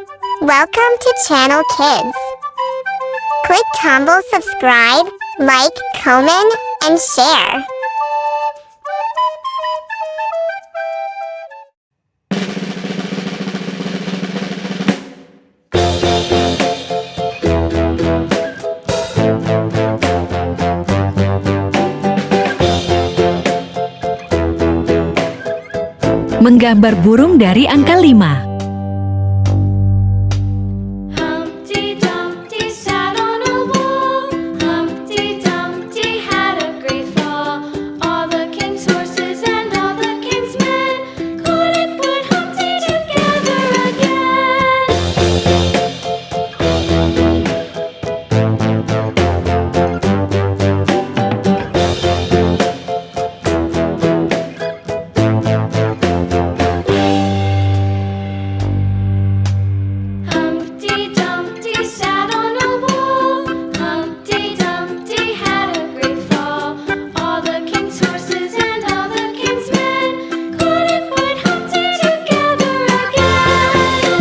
Welcome to Channel Kids. Click tombol subscribe, like, comment, and share. Menggambar burung dari angka 5.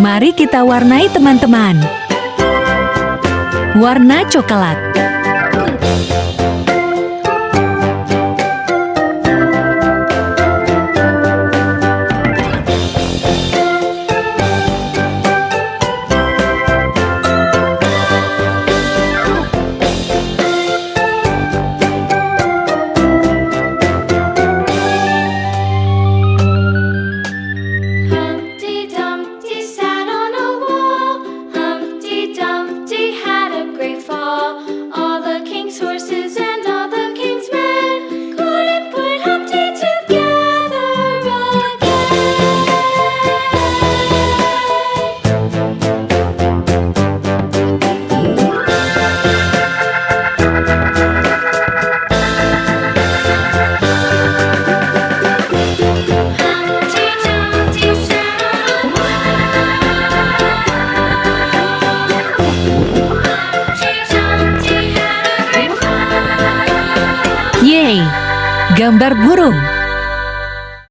Mari kita warnai teman-teman. Warna coklat. Yeay, gambar burung.